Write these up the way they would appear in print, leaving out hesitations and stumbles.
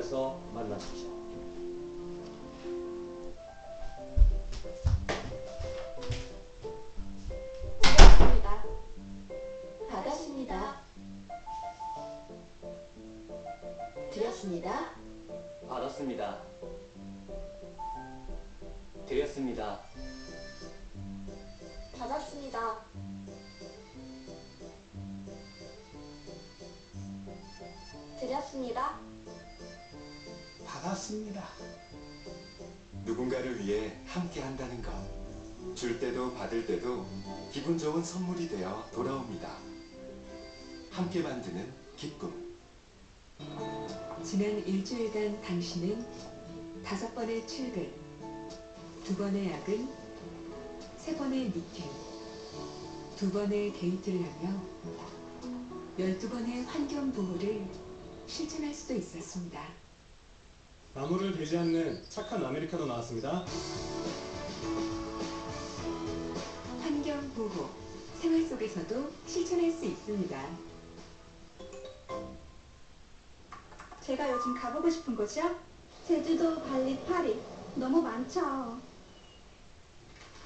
오셔서 만나십시오. 받았습니다. 받았습니다. 드렸습니다. 받았습니다. 드렸습니다. 받았습니다. 드렸습니다. 받았습니다. 누군가를 위해 함께 한다는 것. 줄 때도 받을 때도 기분 좋은 선물이 되어 돌아옵니다. 함께 만드는 기쁨. 지난 일주일간 당신은 5번의 출근, 2번의 야근, 3번의 미팅, 2번의 데이트를 하며 12번의 환경보호를 실천할 수도 있었습니다. 나무를 베지 않는 착한 아메리카노 나왔습니다. 환경보호, 생활 속에서도 실천할 수 있습니다. 제가 요즘 가보고 싶은 곳이요? 제주도, 발리, 파리. 너무 많죠.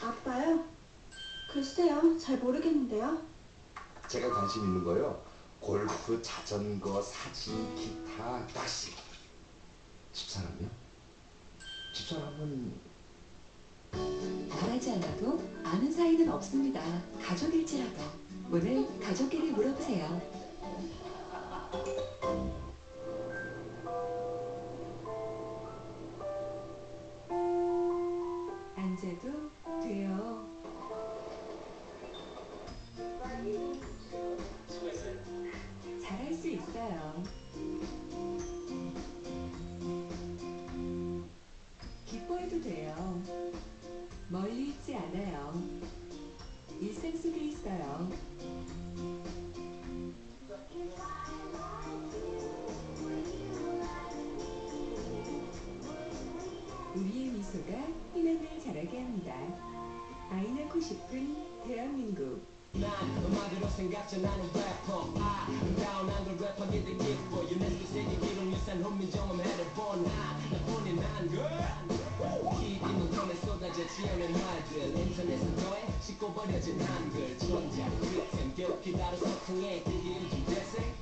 아빠요? 글쎄요, 잘 모르겠는데요. 제가 관심 있는 거요. 골프, 자전거, 사진, 기타, 낚시. 집사람이요? 집사람은 말하지 않아도 아는 사이는 없습니다. 가족일지라도 오늘 가족끼리 물어보세요. 앉아도 돼요. 잘할 수 있어요. 기뻐해도 돼요. 멀리 있지 않아요. 일상 속에 있어요. 우리의 미소가 희망을 자라게 합니다. 아이 낳고 싶은 대한민국. 난 음악으로 생각져 나는 래퍼 아름다운 걸 랩하기도 기뻐 유네스코 세계기록 유산 훈민정음 해를 나뿐인 한글 기빈 눈에 쏟아져 지어낸 말들 인터넷에 더해 씻고 버려진 한글 전작 리듬 겹기 다루 소통해 그게 요즘 대세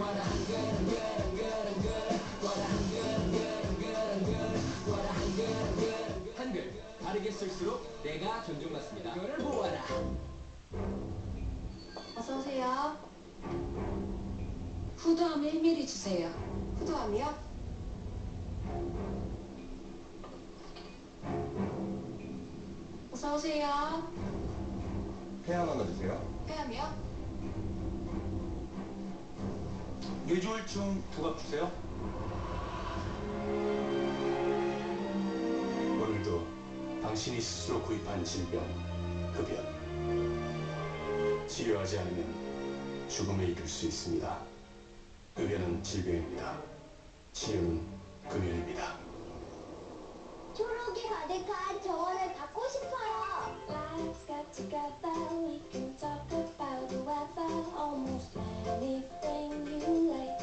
와라 한글 한글 한글 한글 와라 한글 한글 한글 한글 와라 한글 한글 한글 다르게 쓸수록 내가 존중받습니다. 그를 보아라. 어서 오세요. 후두함 1mm 주세요. 후두함이요? 어서 오세요. 폐암 하나 주세요. 폐암이요? 뇌졸중 2갑 주세요. 오늘도 당신이 스스로 구입한 질병, 흡연. 치료하지 않으면 죽음에 이를 수 있습니다. 흡연은 질병입니다. 치료는 금연입니다. 초록이 가득한 정원을 갖고 싶어요. Life's got together, we can talk about the weather, almost anything you like.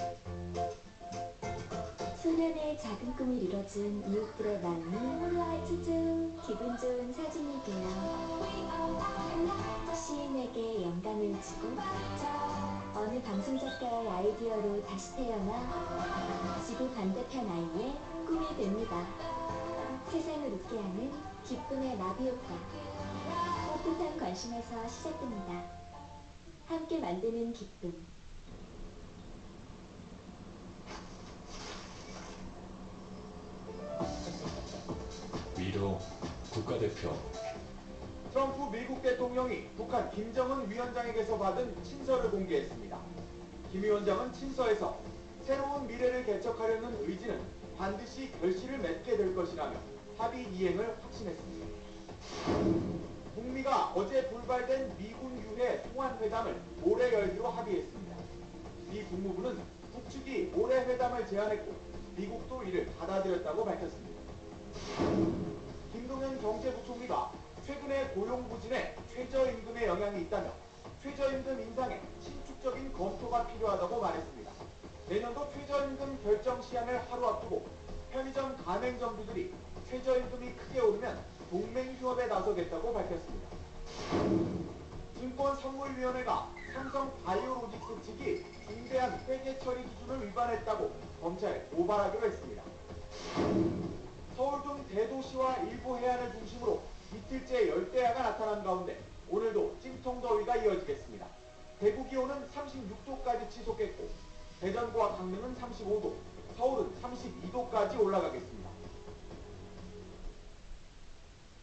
소년의 작은 꿈을 이뤄준 이웃들의 마음이 Like to do 기분 좋은 사진이 되어 시인에게 영감을 주고 어느 방송 작가의 아이디어로 다시 태어나 지구 반대편 아이의 꿈이 됩니다. 세상을 웃게 하는 기쁨의 나비 효과. 떳떳한 관심에서 시작됩니다. 함께 만드는 기쁨. 위로 국가대표. 트럼프 미국 대통령이 북한 김정은 위원장에게서 받은 친서를 공개했습니다. 김 위원장은 친서에서 새로운 미래를 개척하려는 의지는 반드시 결실을 맺게 될 것이라며 합의 이행을 확신했습니다. 북미가 어제 불발된 미군 유해 통한 회담을 올해 열기로 합의했습니다. 미 국무부는 북측이 올해 회담을 제안했고 미국도 이를 받아들였다고 밝혔습니다. 김동연 경제부총리가 최근의 고용 부진에 최저임금에 영향이 있다며 최저임금 인상에 신축적인 검토가 필요하다고 말했습니다. 내년도 최저임금 결정 시한을 하루 앞두고 편의점 가맹점주들이 최저임금이 크게 오르면 동맹휴업에 나서겠다고 밝혔습니다. 증권선물위원회가 삼성바이오로직스 측이 중대한 회계 처리 기준을 위반했다고 검찰에 고발하기로 했습니다. 서울 등 대도시와 일부 해안을 중심으로 이틀째 열대야가 나타난 가운데 오늘도 찜통더위가 이어지겠습니다. 대구 기온은 36도까지 치솟겠고 대전과 강릉은 35도, 서울은 32도까지 올라가겠습니다.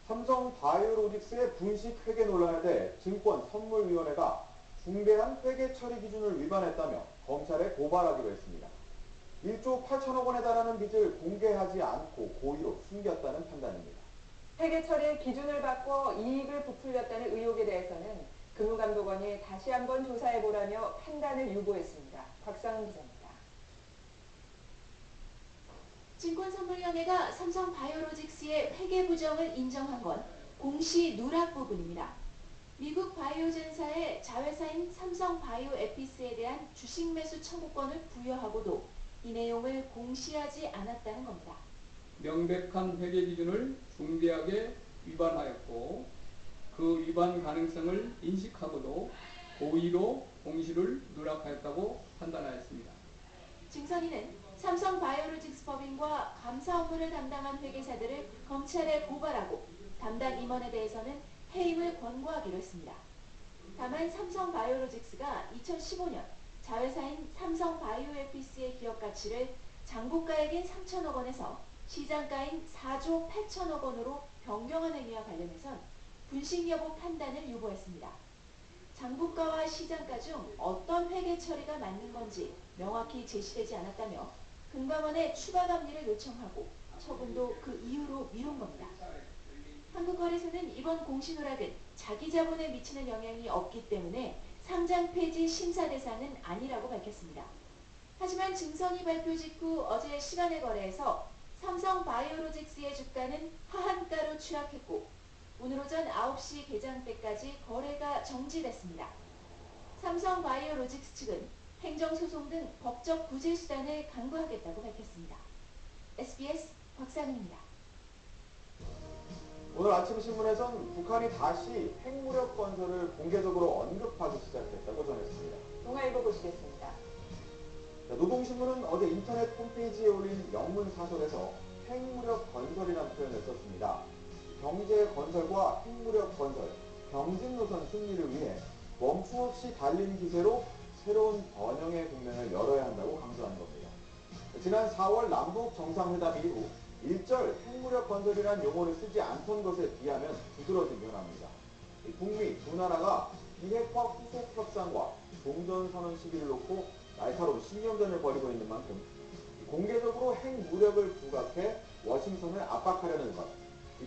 삼성바이오로직스의 분식 회계 논란에 대해 증권선물위원회가 중대한 회계 처리 기준을 위반했다며 검찰에 고발하기로 했습니다. 1조 8천억 원에 달하는 빚을 공개하지 않고 고의로 숨겼다는 판단입니다. 회계 처리 기준을 바꿔 이익을 부풀렸다는 의혹에 대해서는 금융감독원이 다시 한번 조사해보라며 판단을 유보했습니다. 곽상은 기자입니다. 증권선물위원회가 삼성바이오로직스의 회계 부정을 인정한 건 공시 누락 부분입니다. 미국 바이오젠사의 자회사인 삼성바이오에피스에 대한 주식 매수 청구권을 부여하고도 이 내용을 공시하지 않았다는 겁니다. 명백한 회계 기준을 중대하게 위반하였고 그 위반 가능성을 인식하고도 고의로 공시를 누락하였다고 판단하였습니다. 증선인은 삼성바이오로직스 법인과 감사 업무를 담당한 회계사들을 검찰에 고발하고 담당 임원에 대해서는 해임을 권고하기로 했습니다. 다만 삼성바이오로직스가 2015년 자회사인 삼성바이오에피스의 기업 가치를 장고가액인 3천억 원에서 시장가인 4조 8천억 원으로 변경한 행위와 관련해선 분식 여부 판단을 유보했습니다. 장고가와 시장가 중 어떤 회계 처리가 맞는 건지 명확히 제시되지 않았다며 금감원에 추가 감리를 요청하고 처분도 그 이유로 미룬 겁니다. 한국거래소는 이번 공시 누락은 자기 자본에 미치는 영향이 없기 때문에 상장 폐지 심사 대상은 아니라고 밝혔습니다. 하지만 증선이 발표 직후 어제 시간의 거래에서 삼성바이오로직스의 주가는 하한가로 추락했고 오늘 오전 9시 개장 때까지 거래가 정지됐습니다. 삼성바이오로직스 측은 행정소송 등 법적 구제 수단을 강구하겠다고 밝혔습니다. SBS 곽상은입니다. 오늘 아침 신문에선 북한이 다시 핵무력 건설을 공개적으로 언급하기 시작했다고 전했습니다. 동아일보 보시겠습니다. 노동신문은 어제 인터넷 홈페이지에 올린 영문 사설에서 핵무력 건설이라는 표현을 썼습니다. 경제 건설과 핵무력 건설, 경진 노선 승리를 위해 멈춤없이 달린 기세로 새로운 번영의 국면을 열어야 한다고 강조한 겁니다. 지난 4월 남북 정상회담 이후 일절 핵무력 건설이라는 용어를 쓰지 않던 것에 비하면 두드러진 변화입니다. 북미 두 나라가 비핵화 후속 협상과 종전선언 시기를 놓고 날카로운 신경전을 벌이고 있는 만큼 공개적으로 핵무력을 부각해 워싱턴을 압박하려는 것,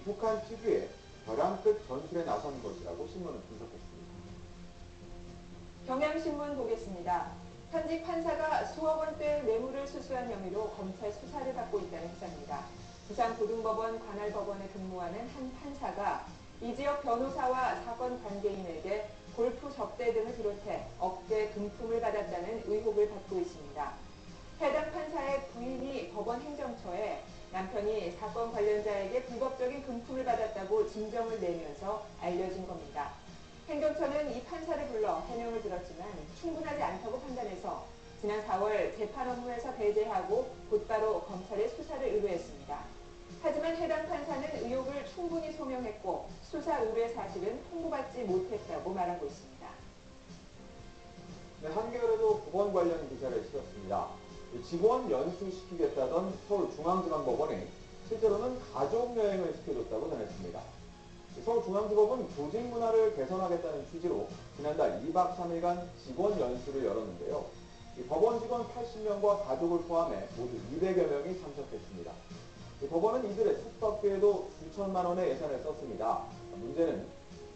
북한 특유의 벼랑끝 전술에 나선 것이라고 신문은 분석했습니다. 경향신문 보겠습니다. 현직 판사가 수억 원대 뇌물을 수수한 혐의로 검찰 수사를 받고 있다는 기사입니다. 부산고등법원 관할법원에 근무하는 한 판사가 이 지역 변호사와 사건 관계인에게 골프 접대 등을 비롯해 억대 금품을 받았다는 의혹을 받고 있습니다. 해당 판사의 부인이 법원 행정처에 남편이 사건 관련자에게 불법적인 금품을 받았다고 진정을 내면서 알려진 겁니다. 행정처는 이 판사를 불러 해명을 들었지만 충분하지 않다고 판단해서 지난 4월 재판 업무에서 배제하고 곧바로 검찰에 수사를 의뢰했습니다. 하지만 해당 판사는 의혹을 충분히 소명했고 수사 의뢰 사실은 통보받지 못했다고 말하고 있습니다. 네, 한겨레도 법원 관련 기사를 실었습니다. 직원 연수시키겠다던 서울중앙지방법원이 실제로는 가족여행을 시켜줬다고 전했습니다. 서울중앙지법은 조직 문화를 개선하겠다는 취지로 지난달 2박 3일간 직원 연수를 열었는데요. 법원 직원 80명과 가족을 포함해 모두 200여 명이 참석했습니다. 법원은 이들의 숙박비에도 수천만 원의 예산을 썼습니다. 문제는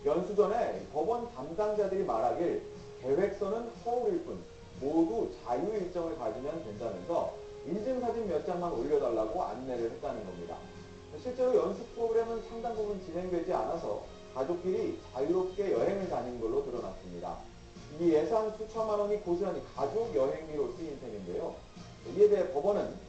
연수 전에 법원 담당자들이 말하길 계획서는 허울일 뿐 모두 자유 일정을 가지면 된다면서 인증사진 몇 장만 올려달라고 안내를 했다는 겁니다. 실제로 연수 프로그램은 상당 부분 진행되지 않아서 가족끼리 자유롭게 여행을 다닌 걸로 드러났습니다. 이 예산 수천만 원이 고스란히 가족 여행비로 쓰인 셈인데요. 이에 대해 법원은